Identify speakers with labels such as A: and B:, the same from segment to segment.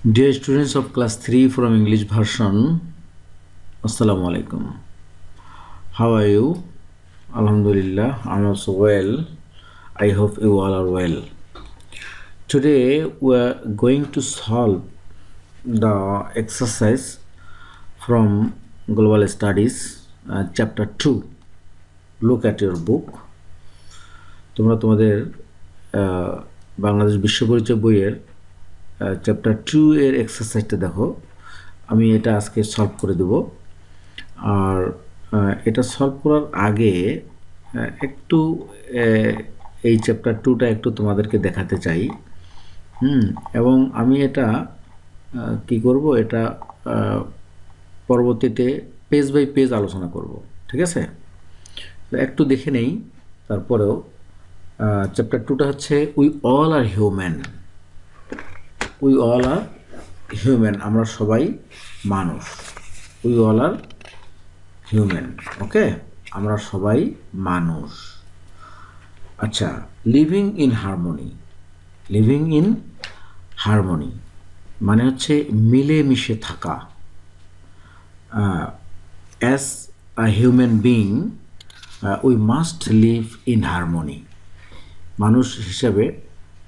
A: Dear students of class 3 from English version, Assalamu alaikum. How are you? Alhamdulillah, I'm also well. I hope you all are well. Today we are going to solve the exercise from Global Studies, chapter 2. Look at your book. তোমরা তোমাদের বাংলাদেশ বিশ্ব পরিচয় বইয়ের chapter 2 এর এক্সারসাইজটা দেখো। আমি এটা আজকে সলভ করে দেব। আর এটা সলভ করার আগে একটু এই চ্যাপ্টার 2টা একটু তোমাদেরকে দেখাতে চাই। এবং আমি এটা কি করব, এটা পরবর্তীতে পেজ বাই পেজ আলোচনা করব, ঠিক আছে? তো একটু দেখে নেই। তারপরেও চ্যাপ্টার 2টা হচ্ছে we all are human. We all are human, আমরা সবাই মানুষ। We all are human, okay, আমরা সবাই মানুষ। আচ্ছা, living in harmony. Living in harmony মানে হচ্ছে মিলেমিশে থাকা। As a human being we must live in harmony. মানুষ হিসাবে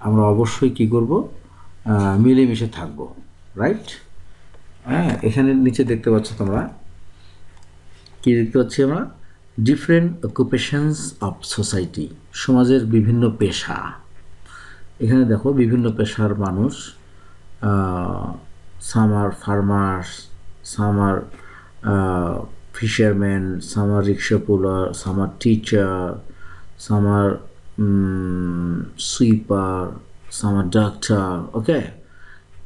A: আমরা অবশ্যই কি করব, মিলেমিশে থাকবো, রাইট? হ্যাঁ, এখানে নিচে দেখতে পাচ্ছ তোমরা, কি দেখতে পাচ্ছি আমরা? ডিফারেন্ট অকুপেশনস অফ সোসাইটি, সমাজের বিভিন্ন পেশা। এখানে দেখো বিভিন্ন পেশার মানুষ, some are farmers, some are fisherman, some are rickshaw puller, some are teacher, some are sweeper, some are doctor, okay.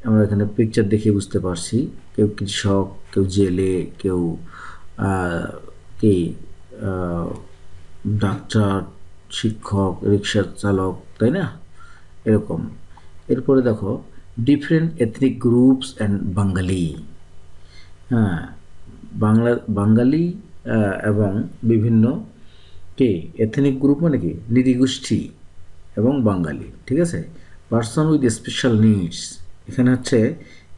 A: আমরা এখানে পিকচার দেখে বুঝতে পারছি কেউ কৃষক, কেউ জেলে, কেউ কি ডাক্তার, শিক্ষক, রিক্সা চালক, তাই না? এরকম। এরপরে দেখো ডিফারেন্ট এথনিক গ্রুপস অ্যান্ড বাঙালি। হ্যাঁ, বাঙালি এবং বিভিন্ন কি এথনিক গ্রুপ মানে কি নৃগোষ্ঠী এবং বাঙালি, ঠিক আছে? পার্সন উইথ স্পেশাল নিডস, এখানে হচ্ছে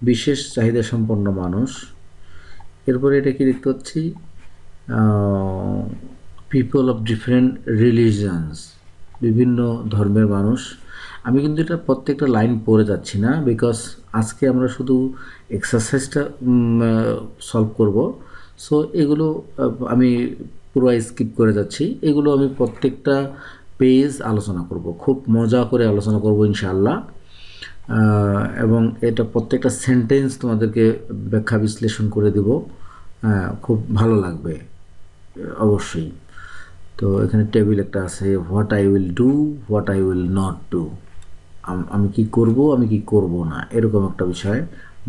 A: বিশেষ চাহিদা সম্পন্ন মানুষ। এরপরে এটা কি দেখতে পাচ্ছি, পিপল অফ ডিফারেন্ট রিলিজিয়ন্স, বিভিন্ন ধর্মের মানুষ। আমি কিন্তু এটা প্রত্যেকটা লাইন পড়ে যাচ্ছি না, বিকজ আজকে আমরা শুধু এক্সারসাইজটা সলভ করব। সো এগুলো আমি পুরো স্কিপ করে যাচ্ছি। এগুলো আমি প্রত্যেকটা পেজ আলোচনা করব, খুব মজা করে আলোচনা করব ইনশাআল্লাহ। এবং এটা প্রত্যেকটা সেন্টেন্স তোমাদেরকে ব্যাখ্যা বিশ্লেষণ করে দেব, খুব ভালো লাগবে অবশ্যই। তো এখানে টেবিল একটা আছে, what I will do, what I will not do, আমি কি করব, আমি কি করব না, এরকম একটা বিষয়।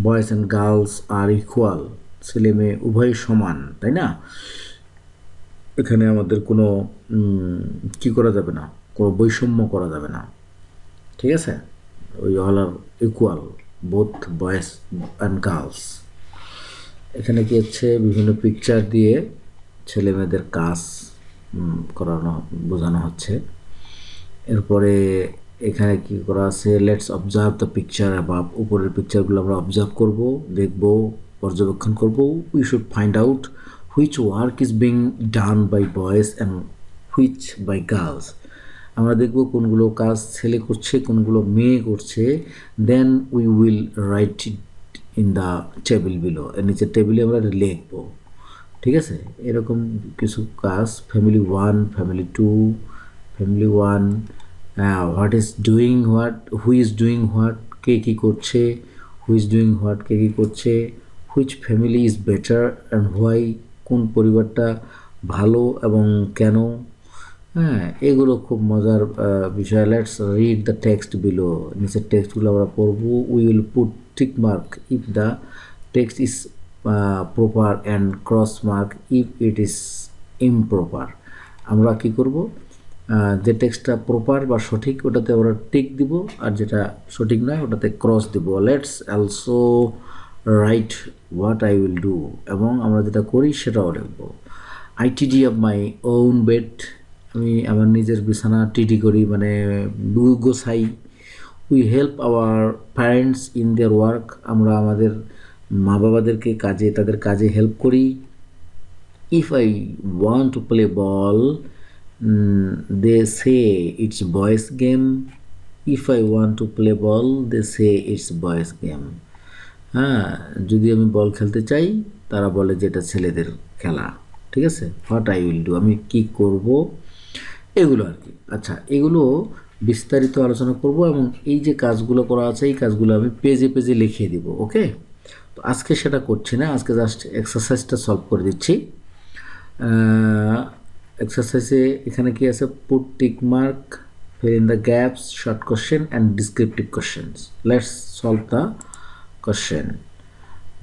A: Boys and girls are equal, ছেলে মেয়ে উভয় সমান, তাই না? এখানে আমাদের কোনো কি করা যাবে না, কোনো বৈষম্য করা যাবে না, ঠিক আছে? We all are equal, both boys and girls. এখানে কি হচ্ছে, বিভিন্ন পিকচার দিয়ে ছেলে মেয়েদের কাজ করানো বোঝানো হচ্ছে। এরপরে এখানে কি করা আছে, let's observe the picture above. উপরের পিকচারগুলো আমরা অবজার্ভ করব, দেখব, পর্যবেক্ষণ করব। We should find out which work is being done by boys and which by girls. আমরা দেখব কোনগুলো কাজ ছেলে করছে, কোনগুলো মেয়ে করছে। Then we will write it in the table below, এর নিচে টেবিলে আমরা লিখব, ঠিক আছে? এরকম কিছু কাজ, family 1, family 2, family 1, what is doing what, who is doing what, কে কী করছে, হু ইজ ডুইং হোয়াট, কে কী করছে, which family is better and why, কোন পরিবারটা ভালো এবং কেন। হ্যাঁ, এগুলো খুব মজার বিষয়। Let's read the text below, নিচের টেক্সটগুলো আমরা পড়ব। We will put tick mark if the text is proper and cross mark if it is improper. আমরা কি করব, যে টেক্সটটা প্রপার বা সঠিক ওটাতে আমরা টিক দিব, আর যেটা সঠিক নয় ওটাতে ক্রস দিব। Let's also right what I will do, এবং আমরা যেটা করি সেটাও লিখব। আই টিডি অফ মাই ওন বেড, আমি আমার নিজের বিছানা টিডি করি, মানে গোছাই। We help our parents in their work, আমরা আমাদের মা বাবাদেরকে তাদের কাজে হেল্প করি। If I want to play ball they say it's boys game. If I want to play ball they say it's boys game. হ্যাঁ, যদি আমি বল খেলতে চাই তারা বলে যে এটা ছেলেদের খেলা। ঠিক আছে, হোয়াট আই উইল ডু, আমি কি করব, এগুলো আর কি। আচ্ছা, এগুলো বিস্তারিত আলোচনা করব এবং এই যে কাজগুলো করা আছে এই কাজগুলো আমি পেজে পেজে লিখিয়ে দিব। ওকে, তো আজকে সেটা করছি না, আজকে জাস্ট এক্সারসাইজটা সলভ করে দিচ্ছি। এক্সারসাইজে এখানে কি আছে, put tick mark, fill in the gaps, short question and descriptive questions. Let's solve the question.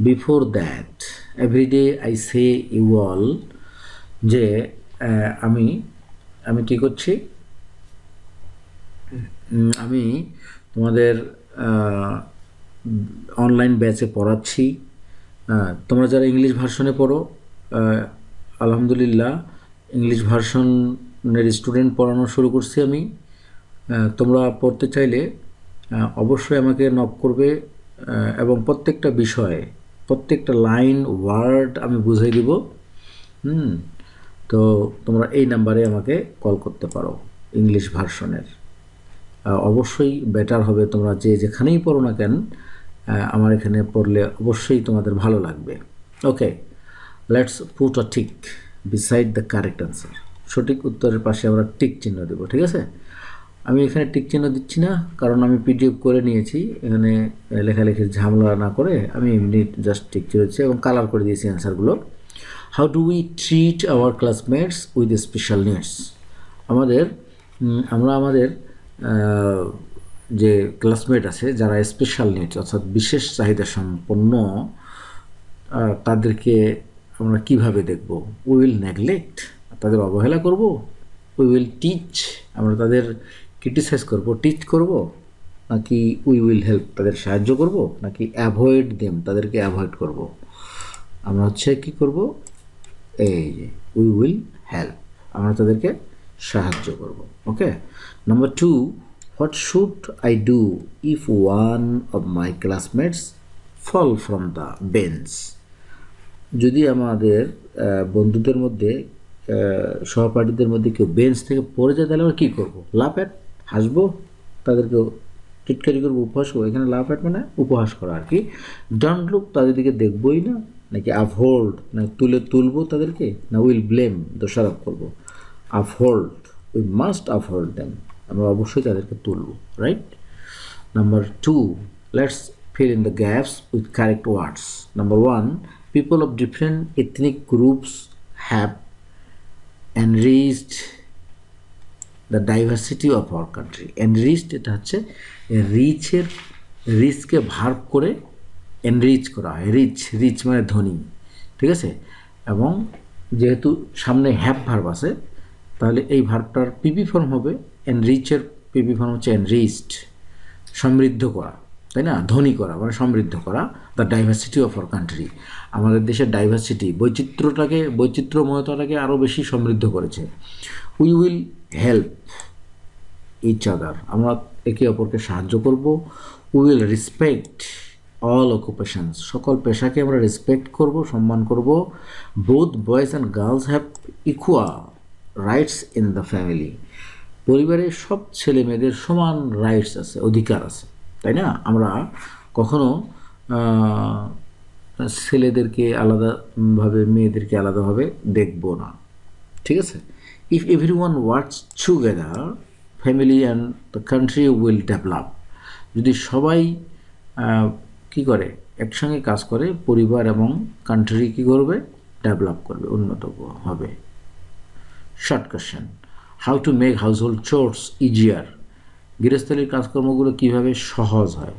A: Before that, every day I say you all যে আমি কি করছি, আমি তোমাদের অনলাইন ব্যাচে পড়াচ্ছি। তোমরা যারা ইংলিশ ভার্সনে পড়ো, আলহামদুলিল্লাহ ইংলিশ ভার্সনের স্টুডেন্ট পড়ানো শুরু করছি আমি। তোমরা পড়তে চাইলে অবশ্যই আমাকে নক করবে এবং প্রত্যেকটা বিষয়ে প্রত্যেকটা লাইন ওয়ার্ড আমি বুঝিয়ে দিব। তো তোমরা এই নাম্বারে আমাকে কল করতে পারো ইংলিশ ভার্সনের। অবশ্যই বেটার হবে, তোমরা যেখানেই পড়ো না কেন আমার এখানে পড়লে অবশ্যই তোমাদের ভালো লাগবে। Okay, let's put a tick beside the correct answer. সঠিক উত্তরের পাশে আমরা টিক চিহ্ন দেবো। ঠিক আছে, আমি এখানে টিক চিহ্ন দিচ্ছি না কারণ আমি পিডিএফ করে নিয়েছি, এখানে লেখালেখির ঝামেলা না করে আমি এমনি জাস্ট টিক চিহ্ন দিচ্ছি এবং কালার করে দিয়েছি অ্যান্সারগুলো। How do we treat our classmates with special needs, আমরা আমাদের যে ক্লাসমেট আছে যারা স্পেশাল নিডস অর্থাৎ বিশেষ চাহিদা সম্পন্ন তাদেরকে আমরা কিভাবে দেখব। উই উইল নেগলেক্ট, তাদের অবহেলা করব। উই উইল টিচ, আমরা তাদের ক্রিটিসাইজ করব, টিচ করব, নাকি উই উইল হেল্প, তাদের সাহায্য করব, নাকি অ্যাভয়েড দেম, তাদেরকে অ্যাভয়েড করব। আমরা হচ্ছে কী করব, এই যে উই উইল হেল্প, আমরা তাদেরকে সাহায্য করব। Okay, number 2, what should I do if one of my classmates fall from the bench, যদি আমাদের বন্ধুদের মধ্যে সহপাঠীদের মধ্যে কেউ বেঞ্চ থেকে পড়ে যায় তাহলে আমরা কী করবো, লাফ অ্যাট, হাসবো, তাদেরকে টিটকারি করবো, উপহাস করবো। এখানে লাফ অ্যাট মানে উপহাস করা আর কি। ডন্ট লুক, তাদের দিকে দেখবই না, নাকি আপহোল্ড, না তুলবো তাদেরকে, না উইল ব্লেম, দোষারোপ করবো। Uphold, we must uphold them, আমরা অবশ্যই তাদেরকে তুলবো, right. Number 2, let's fill in the gaps with correct words. Number 1, people of different ethnic groups have enriched the diversity of our country. Enriched এটা হচ্ছে রিচকে verb করে enrich করা হয়, rich মানে ধনী। ঠিক আছে, এবং যেহেতু সামনে হ্যাভ ভার্ব আছে তাহলে এই ভার্বটার পিপি ফর্ম হবে, এনরিচের পিপি ফর্ম হচ্ছে এনরিচড, সমৃদ্ধ করা, তাই না, ধনী করা মানে সমৃদ্ধ করা। The diversity of our country, আমাদের দেশের ডাইভার্সিটি, বৈচিত্র্যময়তাটাকে আরও বেশি সমৃদ্ধ করেছে। We will help each other, আমরা একে অপরকে সাহায্য করব। We will respect all occupations, সকল পেশাকে আমরা রেসপেক্ট করব, সম্মান করব। Both boys and girls have equal rights in the family, পরিবারের সব ছেলে মেয়েদের সমান রাইটস আছে, অধিকার আছে, তাই না। আমরা কখনো ছেলেদেরকে আলাদাভাবে মেয়েদেরকে আলাদাভাবে দেখব না। ঠিক আছে, if everyone works together family and the country will develop, যদি সবাই কী করে, একসঙ্গে কাজ করে, পরিবার এবং কান্ট্রি কী করবে, ডেভেলপ করবে, উন্নত হবে। Short question, how to make household chores easier, গৃহস্থলীর কাজকর্মগুলো কীভাবে সহজ হয়,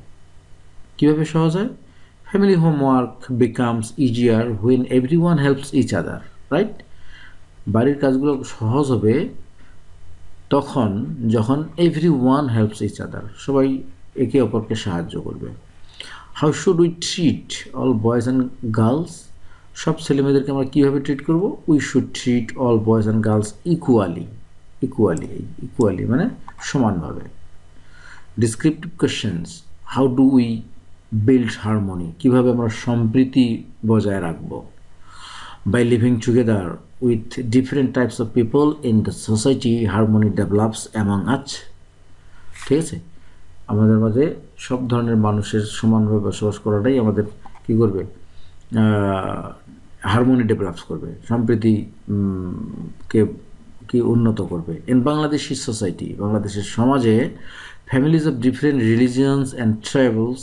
A: কীভাবে সহজ হয়। Family homework becomes easier when everyone helps each other, right. বাড়ির কাজগুলো সহজ হবে তখন যখন এভরিওয়ান হেল্পস ইচ আদার, সবাই একে অপরকে সাহায্য করবে। How should we treat all boys and girls, সব ছেলেমেয়েদেরকে আমরা কীভাবে ট্রিট করব। We should treat all boys and girls equally মানে সমানভাবে। Descriptive questions, how do we build harmony, কীভাবে আমরা সম্প্রীতি বজায় রাখবো, by living together with different types of people in the society harmony develops among us. ঠিক আছে, আমাদের মাঝে সব ধরনের মানুষের সমানভাবে বসবাস করাটাই আমাদের কী করবে, হারমোনি ডেভেলপস করবে, সম্প্রীতি কে কি উন্নত করবে। ইন বাংলাদেশি সোসাইটি, বাংলাদেশের সমাজে families of different religions and tribals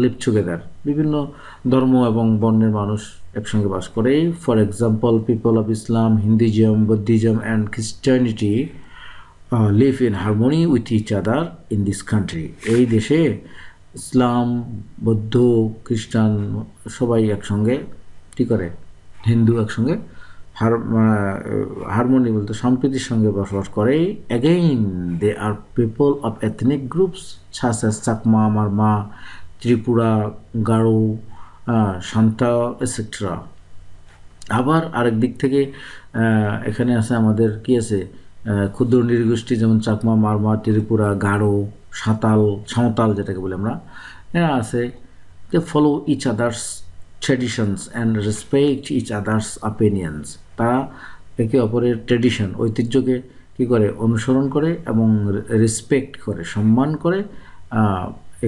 A: live together, বিভিন্ন ধর্ম এবং বর্ণের মানুষ একসঙ্গে বাস করে। For example, people of Islam, Hinduism, Buddhism and Christianity live in harmony with each other in this country. এই দেশে ইসলাম, বৌদ্ধ, খ্রিস্টান সবাই একসঙ্গে কী করে, হিন্দু একসঙ্গে হারমোনি বলতে সম্প্রীতির সঙ্গে বসবাস করে। Again they are people of ethnic groups such as Chakma, Marma, Tripura, Garo, Santal etcetera. আবার আরেক দিক থেকে এখানে আছে আমাদের কি আছে, ক্ষুদ্র নৃগোষ্ঠী যেমন চাকমা, মারমা, ত্রিপুরা, গারো, সাঁওতাল যেটাকে বলি আমরা, এরা আছে। They follow each others traditions and respect each others opinions. তারা একে অপরের ট্র্যাডিশন, ঐতিহ্যকে কী করে, অনুসরণ করে এবং রেসপেক্ট করে, সম্মান করে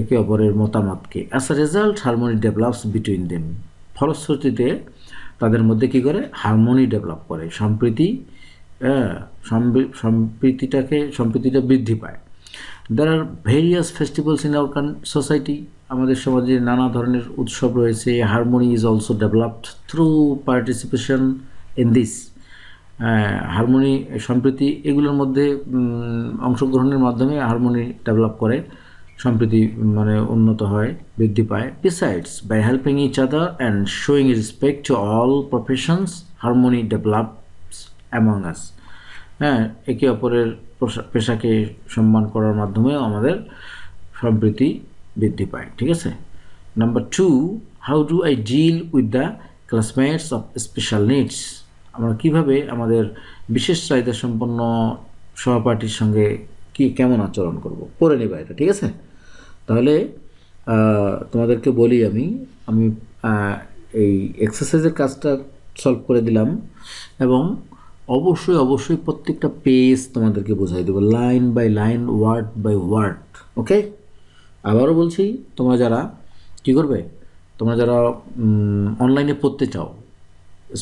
A: একে অপরের মতামতকে। As a result harmony develops between them. ফলশ্রুতিতে তাদের মধ্যে কী করে, হারমোনি ডেভেলপ করে, সম্প্রীতিটা বৃদ্ধি পায়। There are various festivals in our society. আমাদের সমাজে নানা ধরনের উৎসব রয়েছে। Harmony is also developed through participation in this. Harmony, সম্প্রীতি এগুলোর মধ্যে অংশগ্রহণের মাধ্যমে হারমোনি ডেভেলপ করে, সম্প্রীতি মানে উন্নত হয়, বৃদ্ধি পায়। Besides, by helping each other and showing respect to all professions, harmony develops among us. একে অপরের পেশাকে সম্মান করার মাধ্যমেও আমাদের সম্প্রীতি বৃদ্ধি পায়। ঠিক আছে। Number 2, how do I deal with the classmates of special needs. আমরা কীভাবে আমাদের বিশেষ চাহিদা সম্পন্ন সহপাঠীর সঙ্গে কেমন আচরণ করব, পড়ে নেবা এটা। ঠিক আছে, তাহলে তোমাদেরকে বলি আমি এই এক্সারসাইজের কাজটা সলভ করে দিলাম এবং অবশ্যই প্রত্যেকটা পেজ তোমাদেরকে বোঝাই দেবো, line by line, word by word. Okay, আবারও বলছি, তোমরা যারা কী করবে, তোমরা যারা অনলাইনে পড়তে চাও,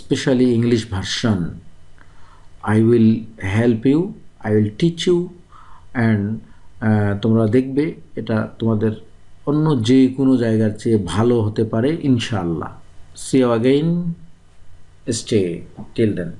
A: specially English version, I will help you, I will teach you and তোমরা দেখবে এটা তোমাদের অন্য যে কোনো জায়গার চেয়ে ভালো হতে পারে ইনশাআল্লাহ। See you again, stay till then.